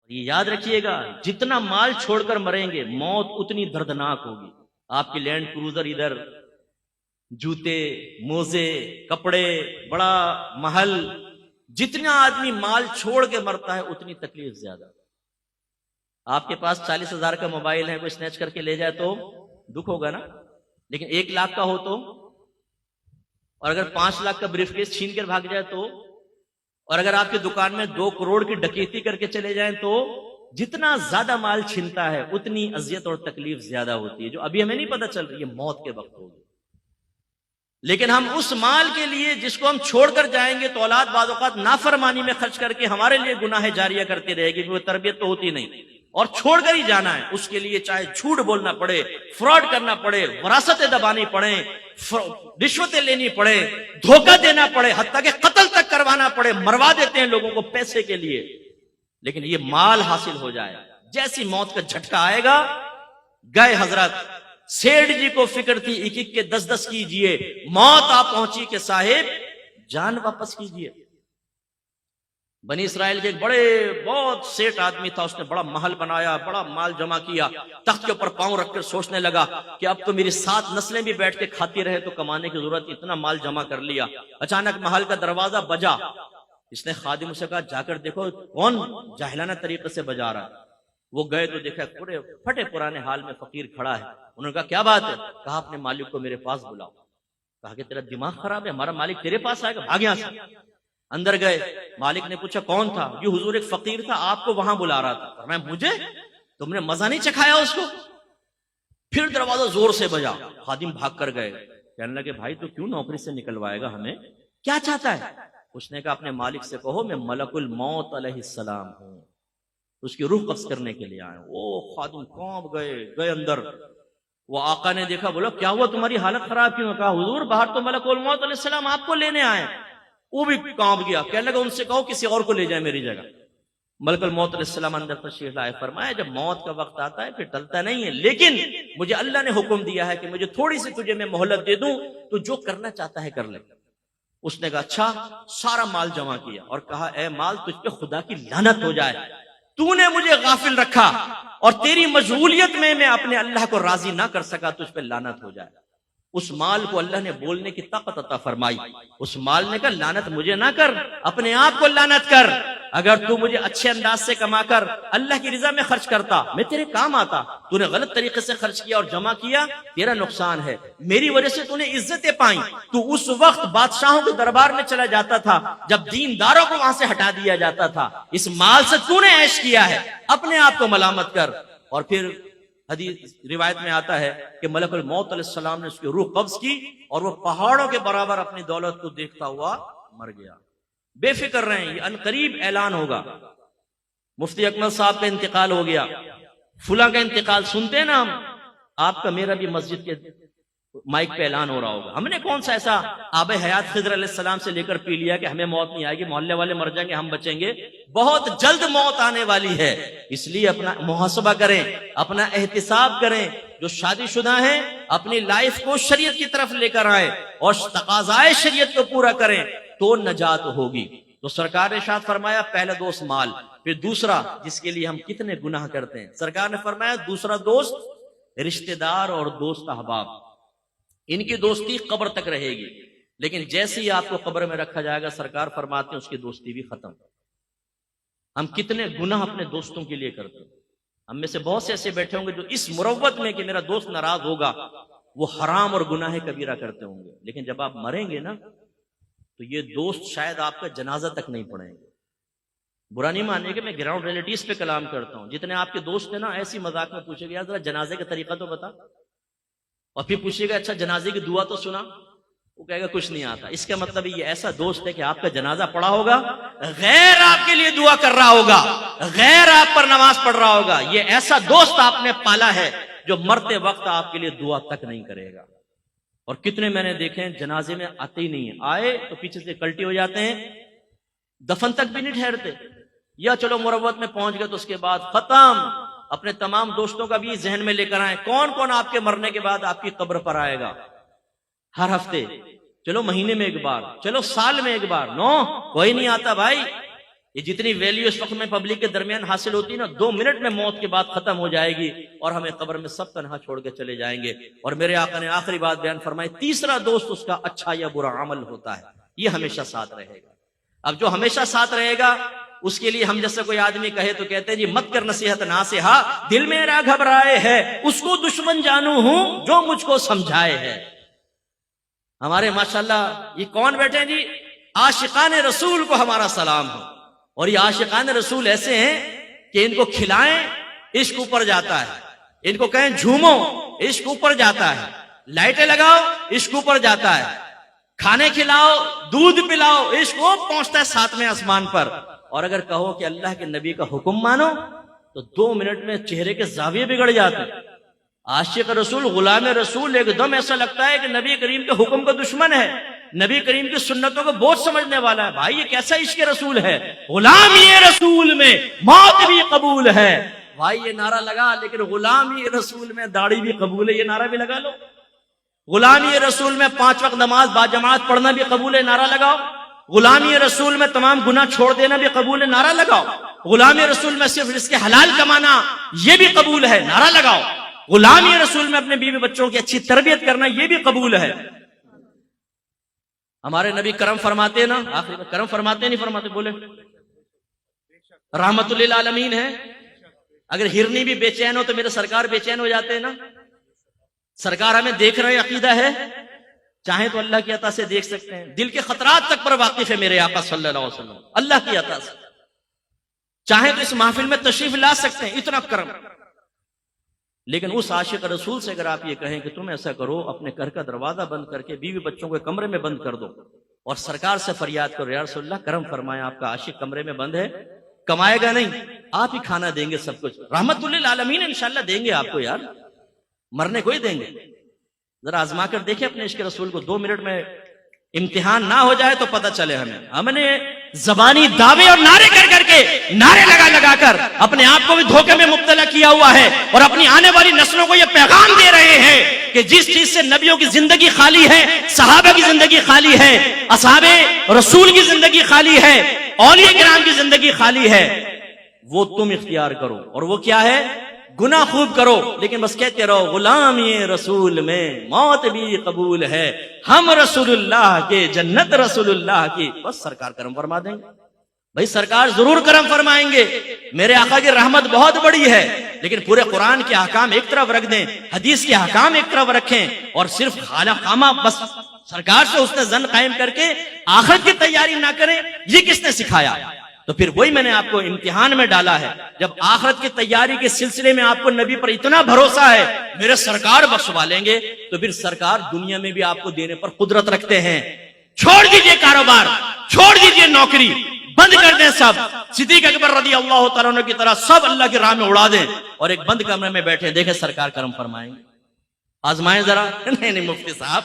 یہ یاد رکھیے گا، جتنا مال چھوڑ کر مریں گے موت اتنی دردناک ہوگی. آپ کی لینڈ کروزر ادھر، جوتے، موزے، کپڑے، بڑا محل، جتنا آدمی مال چھوڑ کے مرتا ہے اتنی تکلیف زیادہ. آپ کے پاس 40,000 کا موبائل ہے، کوئی سنیچ کر کے لے جائے تو دکھ ہوگا نا، لیکن 1 لاکھ کا ہو تو، اور اگر 5 لاکھ کا بریف کیس چھین کر بھاگ جائے تو، اور اگر آپ کی دکان میں 2 کروڑ کی ڈکیتی کر کے چلے جائیں تو، جتنا زیادہ مال چھنتا ہے اتنی اذیت اور تکلیف زیادہ ہوتی ہے، جو ابھی ہمیں نہیں پتہ چل رہی ہے، موت کے وقت ہوگی. لیکن ہم اس مال کے لیے جس کو ہم چھوڑ کر جائیں گے تو اولاد بعض اوقات نافرمانی میں خرچ کر کے ہمارے لیے گناہ جاریہ کرتی رہے گی، وہ تربیت تو ہوتی نہیں، اور چھوڑ کر ہی جانا ہے. اس کے لیے چاہے جھوٹ بولنا پڑے، فراڈ کرنا پڑے، وراثتیں دبانی پڑے، رشوتیں لینی پڑے، دھوکہ دینا پڑے، حتیٰ کہ قتل تک کروانا پڑے. مروا دیتے ہیں لوگوں کو پیسے کے لیے، لیکن یہ مال حاصل ہو جائے. جیسی موت کا جھٹکا آئے گا، گئے حضرت. سیٹھ جی کو فکر تھی 1-1 کے 10-10 کیجئے، موت آ پہنچی کہ صاحب جان واپس کیجئے. بنی اسرائیل کے ایک بہت سیٹ آدمی تھا، اس نے بڑا محل بنایا، بڑا مال جمع کیا، تخت کے اوپر پاؤں رکھ کر سوچنے لگا کہ اب تو میری 7 نسلیں بھی بیٹھ کے کھاتی رہے تو کمانے کی ضرورت، اتنا مال جمع کر لیا. اچانک محل کا دروازہ بجا. اس نے خادم سے کہا جا کر دیکھو کون جاہلانہ طریقے سے بجا رہا ہے. وہ گئے تو دیکھا پورے پھٹے پرانے حال میں فقیر کھڑا ہے. انہوں نے کہا کیا بات ہے؟ کہا اپنے مالک کو میرے پاس بلاؤ. کہا کہ تیرا دماغ خراب ہے، ہمارا مالک تیرے پاس آئے گا، بھاگ یہاں سے. اندر گئے، مالک نے پوچھا کون تھا؟ یہ حضور ایک فقیر تھا، آپ کو وہاں بلا رہا تھا. فرمایا مجھے؟ تم نے مزہ نہیں چکھایا اس کو؟ پھر دروازہ زور سے بجا. خادم بھاگ کر گئے، کہنے لگے بھائی تو کیوں نوکری سے نکلوائے گا ہمیں؟ کیا چاہتا ہے؟ اس نے کہا اپنے مالک سے کہو میں ملک الموت علیہ السلام ہوں، اس کی روح قبض کرنے کے لیے آئے. وہ خادم کانپ گئے اندر. وہ آقا نے دیکھا، بولا کیا ہوا تمہاری حالت خراب کیوں؟ کہا حضور باہر تو ملک الموت علیہ السلام آپ کو لینے آئے. وہ بھی کانپ گیا، کہنے لگا ان سے کہو کسی اور کو لے جائے میری جگہ. ملک الموت علیہ السلام اندر تشریف لائے. فرمایا جب موت کا وقت آتا ہے پھر ٹلتا نہیں ہے، لیکن مجھے اللہ نے حکم دیا ہے کہ مجھے تھوڑی سی تجھے میں مہلت دے دوں، تو جو کرنا چاہتا ہے کر لے. اس نے کہا اچھا. سارا مال جمع کیا اور کہا اے مال تجھ پہ خدا کی لعنت ہو جائے، تو نے مجھے غافل رکھا اور تیری مشغولیت میں اپنے اللہ کو راضی نہ کر سکا، تجھ پہ لعنت ہو جائے. اس مال کو اللہ نے بولنے کی طاقت عطا فرمائی. اس مال نے کہا لعنت مجھے نہ کر، اپنے آپ کو لعنت کر. اگر تو مجھے اچھے انداز سے کما کر اللہ کی رضا میں خرچ کرتا، میں تیرے کام آتا. تو نے غلط طریقے سے خرچ کیا اور جمع کیا، تیرا نقصان ہے. میری وجہ سے تو نے عزتیں پائیں. تو اس وقت بادشاہوں کے دربار میں چلا جاتا تھا جب دینداروں کو وہاں سے ہٹا دیا جاتا تھا. اس مال سے تو نے عیش کیا ہے، اپنے آپ کو ملامت کر. اور پھر حدیث روایت میں آتا ہے کہ ملک الموت علیہ السلام نے اس کی روح قبض کی اور وہ پہاڑوں کے برابر اپنی دولت کو دیکھتا ہوا مر گیا. بے فکر رہیں، یہ عنقریب اعلان ہوگا. مفتی اکمل صاحب کا انتقال ہو گیا، فلاں کا انتقال سنتے ہیں نا ہم، آپ کا میرا بھی مسجد کے مائک پہ اعلان ہو رہا ہوگا. ہم نے کون سا ایسا آب حیات خضر علیہ السلام سے لے کر پی لیا کہ ہمیں موت نہیں آئے گی، محلے والے مر جائیں گے ہم بچیں گے؟ بہت جلد موت آنے والی ہے. اس لیے اپنا محاسبہ کریں، اپنا احتساب کریں. جو شادی شدہ ہیں اپنی لائف کو شریعت کی طرف لے کر آئیں اور تقاضائے شریعت کو پورا کریں تو نجات ہوگی. تو سرکار نے ارشاد فرمایا پہلا دوست مال، پھر دوسرا جس کے لیے ہم کتنے گناہ کرتے ہیں. سرکار نے فرمایا دوسرا دوست رشتہ دار اور دوست احباب، ان کی دوستی قبر تک رہے گی، لیکن جیسے ہی آپ کو قبر میں رکھا جائے گا سرکار فرماتے ہیں اس کی دوستی بھی ختم. ہم کتنے گناہ اپنے دوستوں کے لیے کرتے ہیں. ہم میں سے بہت سے ایسے بیٹھے ہوں گے جو اس مروت میں کہ میرا دوست ناراض ہوگا وہ حرام اور گناہ کبیرہ کرتے ہوں گے، لیکن جب آپ مریں گے نا تو یہ دوست شاید آپ کا جنازہ تک نہیں پڑھیں گے. برا نہیں مانیے کہ میں گراؤنڈ ریلیٹیز پہ کلام کرتا ہوں. جتنے آپ کے دوست ہیں نا ایسی مذاق میں پوچھے گا ذرا جنازے کا طریقہ تو بتا، اور پھر پوچھے گا اچھا جنازے کی دعا تو سنا، وہ کہے گا کچھ نہیں آتا. اس کا مطلب یہ ایسا دوست ہے کہ آپ کا جنازہ پڑھا ہوگا، غیر آپ کے لیے دعا کر رہا ہوگا، غیر آپ پر نماز پڑھ رہا ہوگا. یہ ایسا دوست آپ نے پالا ہے جو مرتے وقت آپ کے لیے دعا تک نہیں کرے گا. اور کتنے میں نے دیکھے ہیں جنازے میں آتے ہی نہیں ہیں، آئے تو پیچھے سے کلٹی ہو جاتے ہیں، دفن تک بھی نہیں ٹھہرتے، یا چلو مروت میں پہنچ گئے تو اس کے بعد ختم. اپنے تمام دوستوں کا بھی ذہن میں لے کر آئیں کون کون آپ کے مرنے کے بعد آپ کی قبر پر آئے گا. ہر ہفتے، چلو مہینے میں ایک بار، چلو سال میں ایک بار، نو کوئی نہیں آتا بھائی. یہ جتنی ویلیو اس وقت میں پبلک کے درمیان حاصل ہوتی ہے نا، 2 منٹ میں موت کے بعد ختم ہو جائے گی اور ہمیں قبر میں سب تنہا چھوڑ کے چلے جائیں گے۔ اور میرے آقا نے آخری بات بیان فرمائی، تیسرا دوست اس کا اچھا یا برا عمل ہوتا ہے، یہ ہمیشہ ساتھ رہے گا۔ اب جو ہمیشہ ساتھ رہے گا اس کے لیے ہم جیسا کوئی آدمی کہے تو کہتے ہیں جی مت کر نصیحت ناصحہ، دل میرا گھبرائے ہے، اس کو دشمن جانو ہوں جو مجھ کو سمجھائے ہے۔ ہمارے ماشاءاللہ یہ کون بیٹھے ہیں جی، عاشقان رسول کو ہمارا سلام ہو۔ اور یہ عاشقان رسول ایسے ہیں کہ ان کو کھلائیں عشق اوپر جاتا ہے، ان کو کہیں جھومو عشق اوپر جاتا ہے، لائٹیں لگاؤ عشق اوپر جاتا ہے، کھانے کھلاؤ دودھ پلاؤ عشق وہ پہنچتا ہے 7ویں آسمان پر۔ اور اگر کہو کہ اللہ کے نبی کا حکم مانو تو 2 منٹ میں چہرے کے زاویے بگڑ جاتے ہیں۔ عاشق رسول غلام رسول ایک دم ایسا لگتا ہے کہ نبی کریم کے حکم کا دشمن ہے، نبی کریم کی سنتوں کو بہت سمجھنے والا ہے۔ بھائی یہ کیسا عشق رسول ہے، غلامی رسول میں موت بھی قبول ہے۔ بھائی یہ نعرہ لگا، لیکن غلامی رسول میں داڑھی بھی قبول ہے، یہ نعرہ بھی لگا لو۔ غلامی رسول میں 5 وقت نماز باجماعت پڑھنا بھی قبول ہے، نعرہ لگاؤ۔ غلامی رسول میں تمام گناہ چھوڑ دینا بھی قبول ہے، نعرہ لگاؤ۔ غلامی رسول میں صرف رزق حلال کمانا یہ بھی قبول ہے، نعرہ لگاؤ۔ غلامی رسول میں اپنے بیوی بچوں کی اچھی تربیت کرنا یہ بھی قبول ہے۔ ہمارے نبی کرم فرماتے نا، آخری میں کرم فرماتے نہیں فرماتے بولے، رحمت للعالمین ہے۔ اگر ہرنی بھی بے چین ہو تو میرے سرکار بے چین ہو جاتے ہیں نا۔ سرکار ہمیں دیکھ رہے عقیدہ ہے، چاہیں تو اللہ کی عطا سے دیکھ سکتے ہیں، دل کے خطرات تک پر واقف ہے میرے آقا صلی اللہ علیہ وسلم، اللہ کی عطا سے چاہیں تو اس محفل میں تشریف لا سکتے ہیں، اتنا کرم۔ لیکن اس عاشق رسول سے اگر آپ یہ کہیں کہ تم ایسا کرو، اپنے گھر کا دروازہ بند کر کے بیوی بچوں کو کمرے میں بند کر دو اور سرکار سے فریاد کرو یا رسول اللہ کرم فرمائے، آپ کا عاشق کمرے میں بند ہے، کمائے گا نہیں، آپ ہی کھانا دیں گے، سب کچھ رحمت للعالمین انشاءاللہ دیں گے آپ کو، یار مرنے کو ہی دیں گے۔ ذرا آزما کر دیکھیں اپنے عشق رسول کو، 2 منٹ میں امتحان نہ ہو جائے تو پتہ چلے ہمیں۔ ہم نے زبانی دعوے اور نعرے کر کے، نعرے لگا کر اپنے آپ کو بھی دھوکے میں مبتلا کیا ہوا ہے، اور اپنی آنے والی نسلوں کو یہ پیغام دے رہے ہیں کہ جس چیز سے نبیوں کی زندگی خالی ہے، صحابہ کی زندگی خالی ہے، اصحاب رسول کی زندگی خالی ہے، اولیاء کرام کی زندگی خالی ہے، وہ تم اختیار کرو۔ اور وہ کیا ہے؟ گناہ خوب کرو لیکن بس کہتے رہو غلامی رسول میں موت بھی قبول ہے، ہم رسول اللہ کے جنت رسول اللہ کی، بس سرکار کرم فرما دیں گے۔ بھائی سرکار ضرور کرم فرمائیں گے، میرے آقا کی رحمت بہت بڑی ہے، لیکن پورے قرآن کے احکام ایک طرف رکھ دیں، حدیث کے احکام ایک طرف رکھیں، اور صرف خالہ خامہ بس سرکار سے حسن ظن قائم کر کے آخرت کی تیاری نہ کریں، یہ کس نے سکھایا؟ تو پھر وہی میں نے آپ کو امتحان میں ڈالا ہے۔ جب آخرت کی تیاری کے سلسلے میں آپ کو نبی پر اتنا بھروسہ ہے میرے سرکار بخشوا لیں گے، تو پھر سرکار دنیا میں بھی آپ کو دینے پر قدرت رکھتے ہیں۔ چھوڑ دیجئے کاروبار، چھوڑ دیجئے نوکری، بند کر دیں سب، صدیق اکبر رضی اللہ تعالیٰ عنہ کی طرح سب اللہ کی راہ میں اڑا دیں اور ایک بند کمرے میں بیٹھے دیکھیں سرکار کرم فرمائیں گے۔ آزمائیں ذرا۔ نہیں مفتی صاحب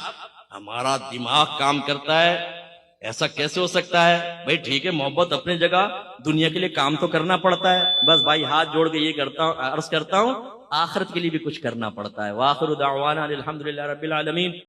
ہمارا دماغ کام کرتا ہے، ایسا کیسے ہو سکتا ہے؟ بھائی ٹھیک ہے، محبت اپنی جگہ، دنیا کے لیے کام تو کرنا پڑتا ہے، بس بھائی ہاتھ جوڑ کے یہ عرض کرتا ہوں آخرت کے لیے بھی کچھ کرنا پڑتا ہے۔ وآخر دعوانا الحمدللہ رب العالمین۔